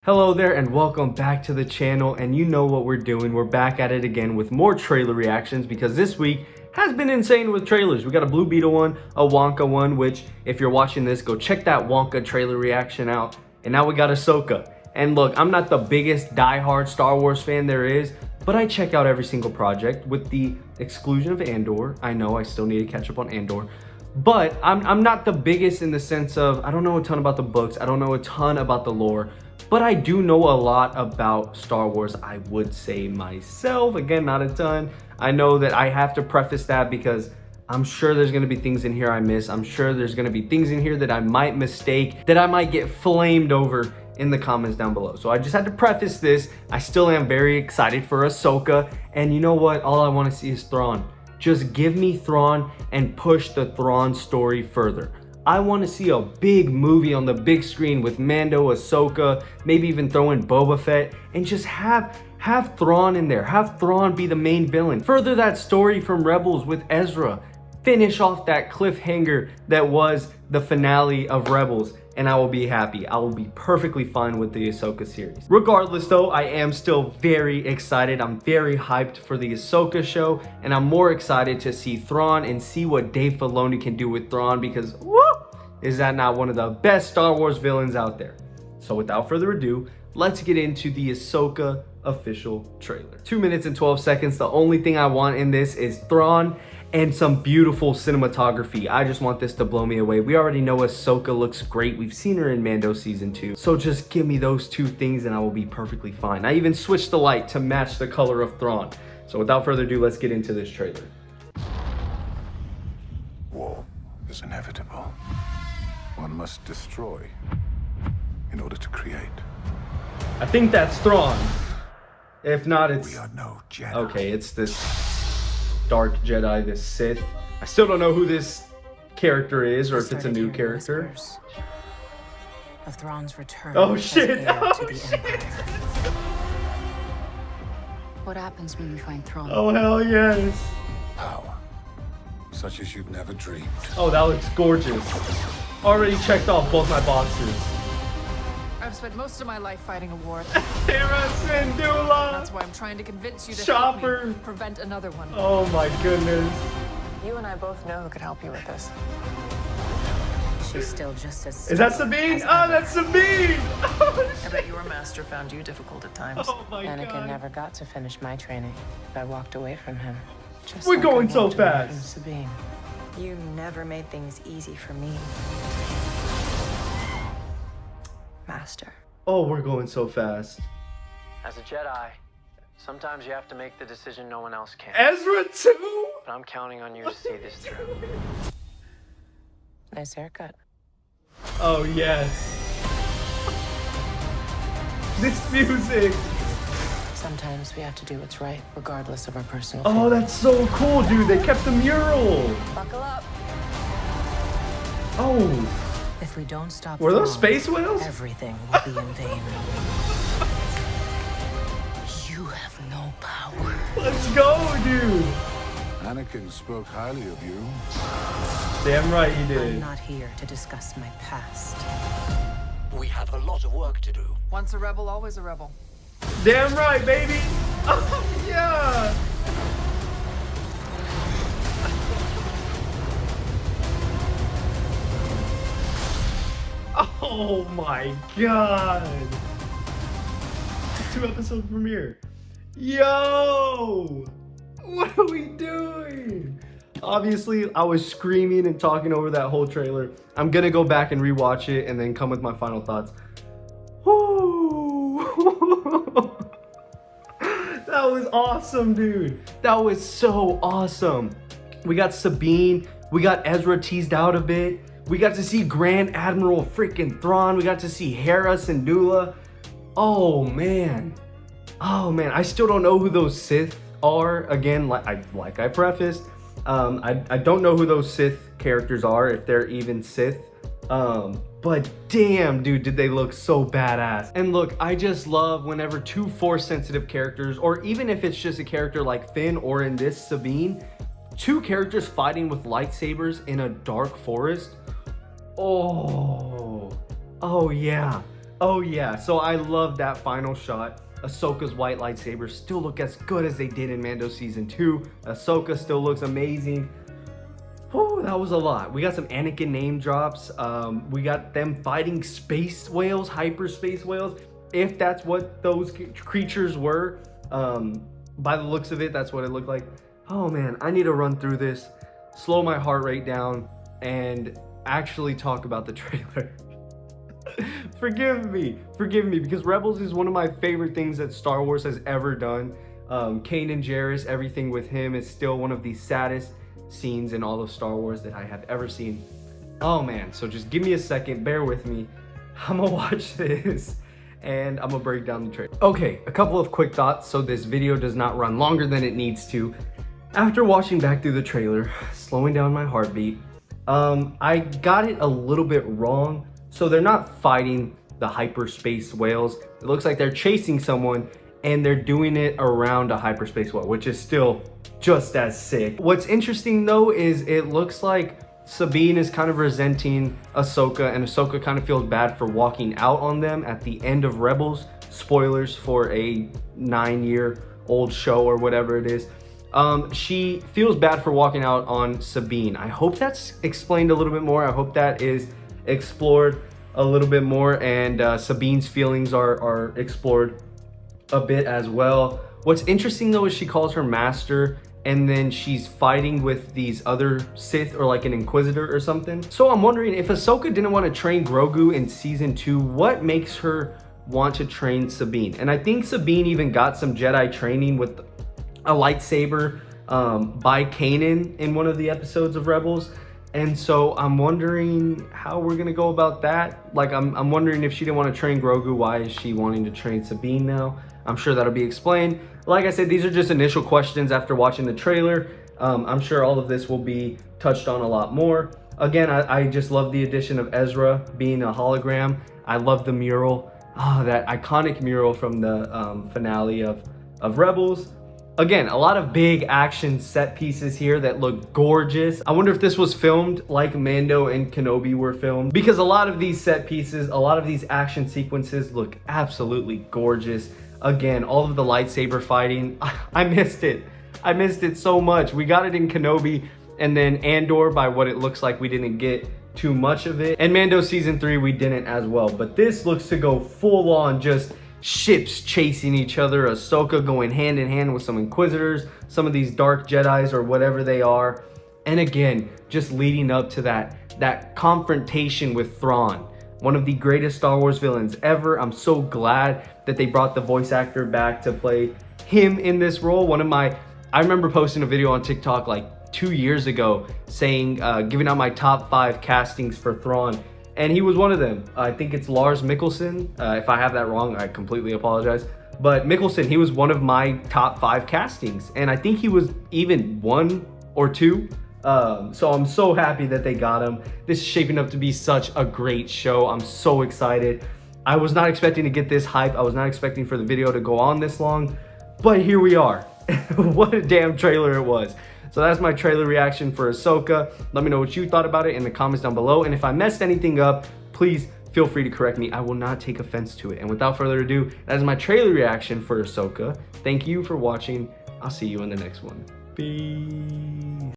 Hello there and welcome back to the channel, and you know what we're doing. We're back at it again with more trailer reactions because this week has been insane with trailers. We got a Blue Beetle one, a Wonka one, which if you're watching this, go check that Wonka trailer reaction out. And now we got Ahsoka. And look, I'm not the biggest diehard Star Wars fan there is, but I check out every single project with the exclusion of Andor. I know I still need to catch up on Andor. But I'm not the biggest in the sense of, I don't know a ton about the books. I don't know a ton about the lore. But I do know a lot about Star Wars, I would say myself. Again, not a ton. I know that I have to preface that because I'm sure there's gonna be things in here I miss. I'm sure there's gonna be things in here that I might mistake, that I might get flamed over in the comments down below. So I just had to preface this. I still am very excited for Ahsoka. And you know what? All I wanna see is Thrawn. Just give me Thrawn and push the Thrawn story further. I want to see a big movie on the big screen with Mando, Ahsoka, maybe even throw in Boba Fett, and just have Thrawn in there. Have Thrawn be the main villain. Further that story from Rebels with Ezra. Finish off that cliffhanger that was the finale of Rebels, and I will be happy. I will be perfectly fine with the Ahsoka series. Regardless though, I am still very excited. I'm very hyped for the Ahsoka show, and I'm more excited to see Thrawn and see what Dave Filoni can do with Thrawn because, woo, is that not one of the best Star Wars villains out there? So without further ado, let's get into the Ahsoka official trailer. 2 minutes and 12 seconds. The only thing I want in this is Thrawn and some beautiful cinematography. I just want this to blow me away. We already know Ahsoka looks great. We've seen her in Mando season 2. So just give me those two things and I will be perfectly fine. I even switched the light to match the color of Thrawn. So without further ado, let's get into this trailer. War is inevitable. One must destroy in order to create. I think that's Thrawn. If not, it's... We are no Jedi. Okay, it's this Dark Jedi, this Sith. I still don't know who this character is or if it's a new character. Of Thrawn's return. Oh shit! Oh, to the shit. Empire. What happens when we find Thrawn? Oh hell yes! Power, such as you've never dreamed. Oh, that looks gorgeous. Already checked off both my boxes. I've spent most of my life fighting a war. Terra Syndulla! That's why I'm trying to convince you to Chopper. help me prevent another one. Oh my goodness. You and I both know who could help you with this. She's still just as... Is that Sabine? Oh, that's Sabine! I bet your master found you difficult at times. Oh my Anakin god. never got to finish my training. I walked away from him. Just We're like going I so walked away fast. from Sabine. You never made things easy for me, Master. Oh, we're going so fast. As a Jedi, sometimes you have to make the decision no one else can. Ezra too? But I'm counting on you to see this through. Nice haircut. Oh yes. This music. Sometimes we have to do what's right, regardless of our personal Oh, feelings. that's so cool, dude. They kept the mural. Buckle up. Oh, If we don't stop were those Thrawn, space whales? everything will be in vain. You have no power. Let's go, dude. Anakin spoke highly of you. Damn right he I'm did. not here to discuss my past. We have a lot of work to do. Once a rebel, always a rebel. Damn right, baby. Oh, yeah. Oh my god. 2-episode premiere. Yo! What are we doing? Obviously, I was screaming and talking over that whole trailer. I'm gonna go back and rewatch it and then come with my final thoughts. Woo! That was awesome, dude. That was so awesome. We got Sabine. We got Ezra teased out a bit. We got to see Grand Admiral freaking Thrawn. We got to see Hera Syndulla. Oh man. Oh man. I still don't know who those Sith are. Again, like I prefaced, I don't know who those Sith characters are, if they're even Sith. But damn, dude, did they look so badass. And look, I just love whenever two Force sensitive characters, or even if it's just a character like Finn or in this Sabine, two characters fighting with lightsabers in a dark forest. Oh yeah. Oh yeah, so I love that final shot. Ahsoka's white lightsabers still look as good as they did in Mando Season 2. Ahsoka still looks amazing. Oh, that was a lot. We got some Anakin name drops. We got them fighting space whales, hyperspace whales. If that's what those creatures were, by the looks of it, that's what it looked like. Oh man, I need to run through this, slow my heart rate down, and actually talk about the trailer. Forgive me, because Rebels is one of my favorite things that Star Wars has ever done. Kanan Jarrus, everything with him is still one of the saddest scenes in all of Star Wars that I have ever seen. Oh man, so just give me a second, bear with me. I'm gonna watch this and I'm gonna break down the trailer. Okay, a couple of quick thoughts so this video does not run longer than it needs to. After watching back through the trailer, slowing down my heartbeat, I got it a little bit wrong. So they're not fighting the hyperspace whales. It looks like they're chasing someone and they're doing it around a hyperspace whale, which is still just as sick. What's interesting though is it looks like Sabine is kind of resenting Ahsoka, and Ahsoka kind of feels bad for walking out on them at the end of Rebels. Spoilers for a 9-year-old show or whatever it is. She feels bad for walking out on Sabine. I hope that's explained a little bit more. I hope that is explored a little bit more, and Sabine's feelings are explored a bit as well. What's interesting though is she calls her master, and then she's fighting with these other Sith or like an Inquisitor or something. So I'm wondering, if Ahsoka didn't want to train Grogu in Season 2, what makes her want to train Sabine? And I think Sabine even got some Jedi training with a lightsaber by Kanan in one of the episodes of Rebels. And so I'm wondering how we're gonna go about that. Like I'm wondering, if she didn't want to train Grogu, why is she wanting to train Sabine now? I'm sure that'll be explained. Like I said, these are just initial questions after watching the trailer. I'm sure all of this will be touched on a lot more. Again, I just love the addition of Ezra being a hologram. I love the mural, that iconic mural from the finale of Rebels. Again, a lot of big action set pieces here that look gorgeous. I wonder if this was filmed like Mando and Kenobi were filmed, because a lot of these set pieces, a lot of these action sequences look absolutely gorgeous. Again, all of the lightsaber fighting, I missed it. I missed it so much. We got it in Kenobi, and then Andor, by what it looks like, we didn't get too much of it. And Mando Season 3, we didn't as well. But this looks to go full on just ships chasing each other, Ahsoka going hand in hand with some Inquisitors, some of these dark Jedis or whatever they are. And again, just leading up to that confrontation with Thrawn, one of the greatest Star Wars villains ever. I'm so glad that they brought the voice actor back to play him in this role. I remember posting a video on TikTok like 2 years ago saying, giving out my top 5 castings for Thrawn. And he was one of them. I think it's Lars Mikkelsen. If I have that wrong, I completely apologize. But Mikkelsen, he was one of my top 5 castings. And I think he was even 1 or 2. So I'm so happy that they got him. This is shaping up to be such a great show. I'm so excited. I was not expecting to get this hype. I was not expecting for the video to go on this long. But here we are. What a damn trailer it was. So that's my trailer reaction for Ahsoka. Let me know what you thought about it in the comments down below. And if I messed anything up, please feel free to correct me. I will not take offense to it. And without further ado, that is my trailer reaction for Ahsoka. Thank you for watching. I'll see you in the next one. Peace.